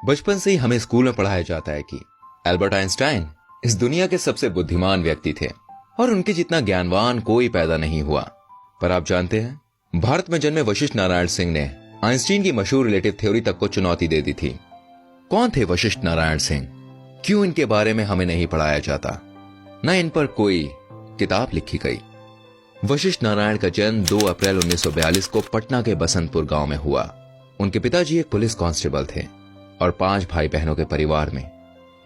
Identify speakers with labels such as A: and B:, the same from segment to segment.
A: बचपन से ही हमें स्कूल में पढ़ाया जाता है कि एल्बर्ट आइंस्टाइन इस दुनिया के सबसे बुद्धिमान व्यक्ति थे और उनके जितना ज्ञानवान कोई पैदा नहीं हुआ। पर आप जानते हैं, भारत में जन्मे वशिष्ठ नारायण सिंह ने आइंस्टीन की मशहूर रिलेटिव थ्योरी तक को चुनौती दे दी थी। कौन थे वशिष्ठ नारायण सिंह? क्यों इनके बारे में हमें नहीं पढ़ाया जाता, न इन पर कोई किताब लिखी गई? वशिष्ठ नारायण का जन्म 2 अप्रैल 1942 को पटना के बसंतपुर गांव में हुआ। उनके पिताजी एक पुलिस कांस्टेबल थे और 5 भाई बहनों के परिवार में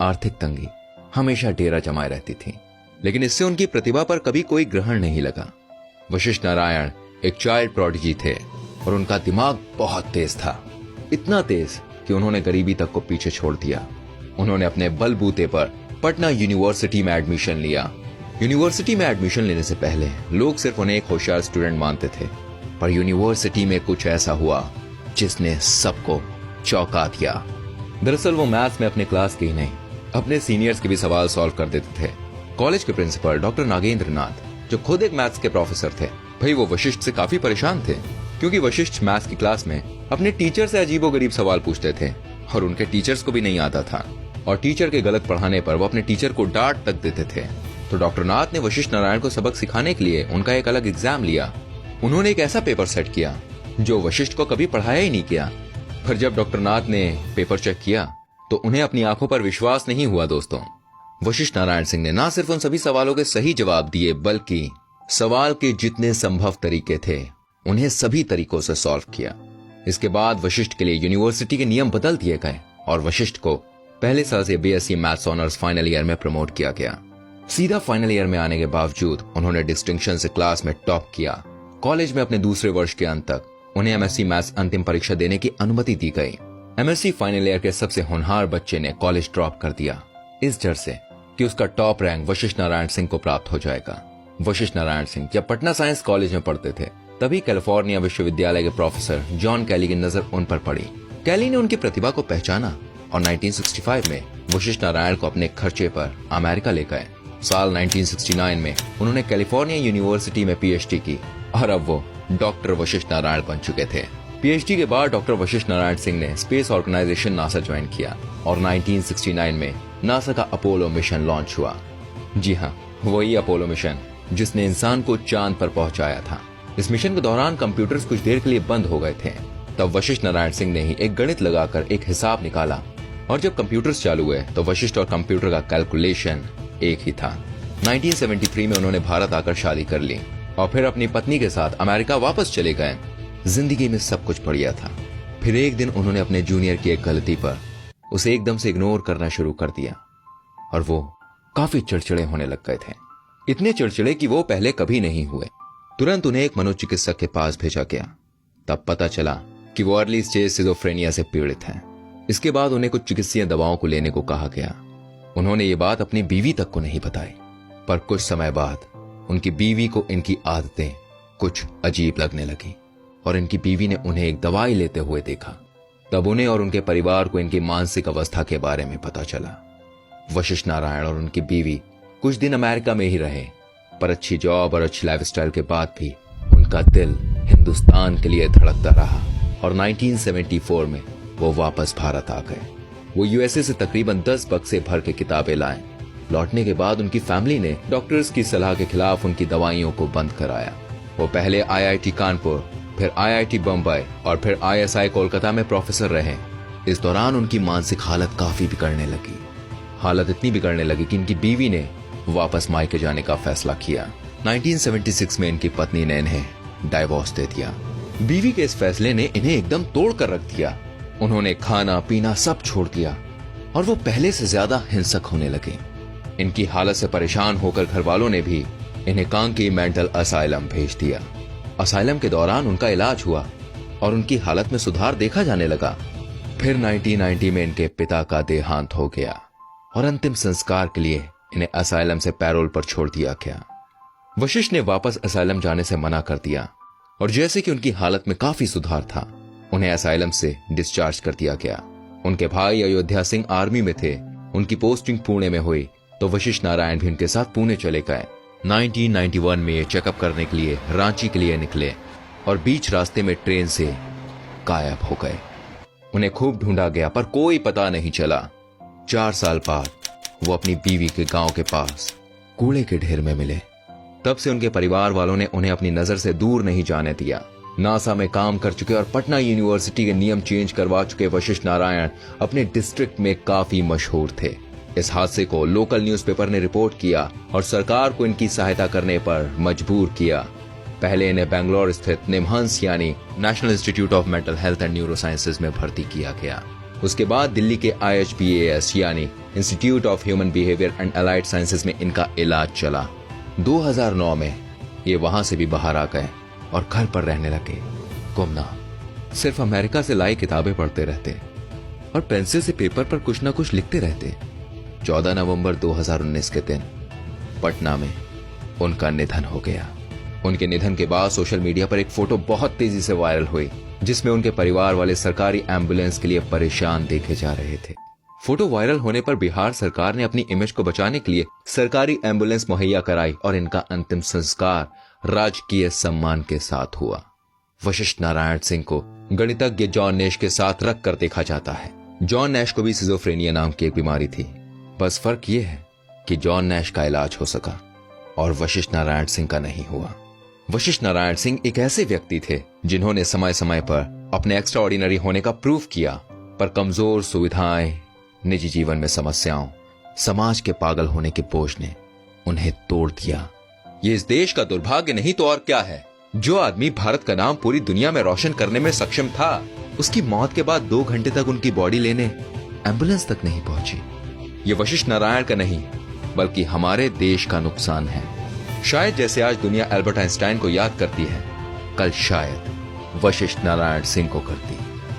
A: आर्थिक तंगी हमेशा डेरा जमाए रहती थी, लेकिन इससे उनकी प्रतिभा पर कभी कोई ग्रहण नहीं लगा। वशिष्ठ नारायण एक चाइल्ड प्रोडिजी थे और उनका दिमाग बहुत तेज था, इतना तेज कि उन्होंने गरीबी तक को पीछे छोड़ दिया। उन्होंने अपने बलबूते पर पटना यूनिवर्सिटी में एडमिशन लिया। यूनिवर्सिटी में एडमिशन लेने से पहले लोग सिर्फ उन्हें एक होशियार स्टूडेंट मानते थे, पर यूनिवर्सिटी में कुछ ऐसा हुआ जिसने सबको चौंका दिया। दरअसल वो मैथ्स में अपने क्लास के ही नहीं, अपने सीनियर्स के भी सवाल सॉल्व कर देते थे। कॉलेज के प्रिंसिपल डॉक्टर नागेंद्र नाथ, जो खुद एक मैथ्स के प्रोफेसर थे, भाई वो वशिष्ठ से काफी परेशान थे, क्योंकि वशिष्ठ मैथ्स की क्लास में अपने टीचर से अजीबोगरीब सवाल पूछते थे और उनके टीचर्स को भी नहीं आता था, और टीचर के गलत पढ़ाने पर वो अपने टीचर को डांट तक देते थे। तो डॉक्टर नाथ ने वशिष्ठ नारायण को सबक सिखाने के लिए उनका एक अलग एग्जाम लिया। उन्होंने एक ऐसा पेपर सेट किया जो वशिष्ठ को कभी पढ़ाया ही नहीं किया। पर जब डॉक्टर नाथ ने पेपर चेक किया तो उन्हें अपनी आंखों पर विश्वास नहीं हुआ। दोस्तों, वशिष्ठ नारायण सिंह ने न सिर्फ उन सभी सवालों के सही जवाब दिए, बल्कि सवाल के जितने संभव तरीके थे उन्हें सभी तरीकों से सॉल्व किया। इसके बाद वशिष्ठ के लिए यूनिवर्सिटी के नियम बदल दिए गए और वशिष्ठ को पहले साल से BSc maths honours final year में प्रमोट किया गया। सीधा फाइनल ईयर में आने के बावजूद उन्होंने डिस्टिंक्शन से क्लास में टॉप किया। कॉलेज में अपने दूसरे वर्ष के अंत तक उन्हें एमएससी मैथ्स अंतिम परीक्षा देने की अनुमति दी गई। एमएससी फाइनल ईयर के सबसे होनहार बच्चे ने कॉलेज ड्रॉप कर दिया, इस डर से कि उसका टॉप रैंक वशिष्ठ नारायण सिंह को प्राप्त हो जाएगा। वशिष्ठ नारायण सिंह जब पटना साइंस कॉलेज में पढ़ते थे, तभी कैलिफोर्निया विश्वविद्यालय के प्रोफेसर जॉन कैली की नजर उन पर पड़ी। कैली ने उनकी प्रतिभा को पहचाना और 1965 में वशिष्ठ नारायण को अपने खर्चे पर अमेरिका ले गए। साल 1969 में उन्होंने कैलिफोर्निया यूनिवर्सिटी में पीएचडी की और अब वो डॉक्टर वशिष्ठ नारायण बन चुके थे। पीएचडी के बाद डॉक्टर वशिष्ठ नारायण सिंह ने स्पेस ऑर्गेनाइजेशन नासा ज्वाइन किया और 1969 में नासा का अपोलो मिशन लॉन्च हुआ। जी हाँ, वही अपोलो मिशन जिसने इंसान को चांद पर पहुंचाया था। इस मिशन के दौरान कंप्यूटर्स कुछ देर के लिए बंद हो गए थे। तब वशिष्ठ नारायण सिंह ने ही एक गणित लगाकर एक हिसाब निकाला और जब कंप्यूटर्स चालू हुए तो वशिष्ठ और कंप्यूटर का कैलकुलेशन एक ही था। 1973 में उन्होंने भारत आकर शादी कर ली और फिर अपनी पत्नी के साथ अमेरिका वापस चले गए। जिंदगी में सब कुछ बढ़िया था। फिर एक दिन उन्होंने अपने जूनियर की एक गलती पर उसे एकदम से इग्नोर करना शुरू कर दिया और वो काफी चिड़चिड़े होने लग गए थे, इतने चिड़चिड़े कि वो पहले कभी नहीं हुए। तुरंत उन्हें एक मनोचिकित्सक के पास भेजा गया। तब पता चला कि वो अर्ली स्टेज सिजोफ्रेनिया से पीड़ित हैं। इसके बाद उन्हें कुछ चिकित्सीय दवाओं को लेने को कहा गया। उन्होंने ये बात अपनी बीवी तक को नहीं बताई, पर कुछ समय बाद उनकी बीवी को इनकी आदतें कुछ अजीब लगने लगी और इनकी बीवी ने उन्हें एक दवाई लेते हुए देखा। तब उन्हें और उनके परिवार को इनकी मानसिक अवस्था के बारे में पता चला। वशिष्ठ नारायण और उनकी बीवी कुछ दिन अमेरिका में ही रहे, पर अच्छी जॉब और अच्छी लाइफस्टाइल के बाद भी उनका दिल हिंदुस्तान के लिए धड़कता रहा और 1974 में वो वापस भारत आ गए। वो यूएसए से तकरीबन 10 बक्से भर के किताबें लाए। लौटने के बाद उनकी फैमिली ने डॉक्टर्स की सलाह के खिलाफ उनकी दवाइयों को बंद कराया। वो पहले आईआईटी कानपुर, फिर आईआईटी बम्बई और फिर आईएसआई कोलकाता में प्रोफेसर रहे। इस दौरान उनकी मानसिक हालत काफी बिगड़ने लगी। हालत इतनी बिगड़ने लगी कि इनकी बीवी ने वापस मायके जाने का फैसला किया। 1976 में इनकी पत्नी ने इन्हें डाइवोर्स दे दिया। बीवी के इस फैसले ने इन्हें एकदम तोड़ कर रख दिया। उन्होंने खाना पीना सब छोड़ दिया और वो पहले से ज्यादा हिंसक होने लगे। इनकी हालत से परेशान होकर घर वालों ने भी इन्हें कांकी मेंटल असाइलम भेज दिया। असाइलम के दौरान उनका इलाज हुआ और उनकी हालत में सुधार देखा जाने लगा। फिर 1990 में इनके पिता का देहांत हो गया और अंतिम संस्कार के लिए इन्हें असाइलम से पैरोल पर छोड़ दिया गया। वशिष्ठ ने वापस असाइलम जाने से मना कर दिया और जैसे कि उनकी हालत में काफी सुधार था, उन्हें असाइलम से डिस्चार्ज कर दिया गया। उनके भाई अयोध्या सिंह आर्मी में थे। उनकी पोस्टिंग पुणे में हुई तो वशिष्ठ नारायण भी उनके साथ पुणे चले गए। 1991 में ये चेकअप करने के लिए रांची के लिए निकले और बीच रास्ते में ट्रेन से गायब हो गए। उन्हें खूब ढूंढा गया पर कोई पता नहीं चला। 4 साल बाद वो अपनी बीवी के गांव के पास कूड़े के ढेर में मिले। तब से उनके परिवार वालों ने उन्हें अपनी नजर से दूर नहीं जाने दिया। नासा में काम कर चुके और पटना यूनिवर्सिटी के नियम चेंज करवा चुके वशिष्ठ नारायण अपने डिस्ट्रिक्ट में काफी मशहूर थे। इस हादसे को लोकल न्यूज़पेपर ने रिपोर्ट किया और सरकार को इनकी सहायता करने पर मजबूर किया। पहले इन्हें बेंगलोर स्थित निमहंस यानी national institute of mental health and neuro sciences में भर्ती किया गया। उसके बाद दिल्ली के IHBAS यानी institute of human behaviour and allied sciences में इनका इलाज चला। 2009 में ये वहां से भी बाहर आ गए और घर पर रहने लगे। गुमनाम सिर्फ अमेरिका से लाई किताबें पढ़ते रहते और पेंसिल से पेपर पर कुछ ना कुछ लिखते रहते। 14 नवंबर 2019 के दिन पटना में उनका निधन हो गया। उनके निधन के बाद सोशल मीडिया पर एक फोटो बहुत तेजी से वायरल हुई जिसमें उनके परिवार वाले सरकारी एम्बुलेंस के लिए परेशान देखे जा रहे थे। फोटो वायरल होने पर बिहार सरकार ने अपनी इमेज को बचाने के लिए सरकारी एम्बुलेंस मुहैया कराई और इनका अंतिम संस्कार राजकीय सम्मान के साथ हुआ। वशिष्ठ नारायण सिंह को गणितज्ञ जॉन नैश के साथ रख कर देखा जाता है। जॉन नैश को भी सिजोफ्रेनिया नाम की एक बीमारी थी। बस फर्क यह है कि जॉन नैश का इलाज हो सका और वशिष्ठ नारायण सिंह का नहीं हुआ। वशिष्ठ नारायण सिंह एक ऐसे व्यक्ति थे जिन्होंने समय समय पर अपने एक्स्ट्रा ऑर्डिनरी होने का प्रूफ किया, पर कमजोर सुविधाएं, निजी जीवन में समस्याओं, समाज के पागल होने के बोझ ने उन्हें तोड़ दिया। ये इस देश का दुर्भाग्य नहीं तो और क्या है। जो आदमी भारत का नाम पूरी दुनिया में रोशन करने में सक्षम था, उसकी मौत के बाद 2 घंटे तक उनकी बॉडी लेने एम्बुलेंस तक नहीं पहुंची। ये वशिष्ठ नारायण का नहीं बल्कि हमारे देश का नुकसान है। शायद जैसे आज दुनिया एल्बर्ट आइंस्टाइन को याद करती है, कल शायद वशिष्ठ नारायण सिंह को करती।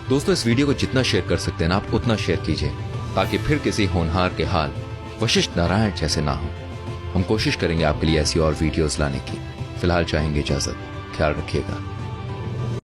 A: दोस्तों, इस वीडियो को जितना शेयर कर सकते हैं ना आप उतना शेयर कीजिए ताकि फिर किसी होनहार के हाल वशिष्ठ नारायण जैसे ना हो। हम कोशिश करेंगे आपके लिए ऐसी और वीडियोस लाने की। फिलहाल चाहेंगे इजाजत। ख्याल रखिएगा।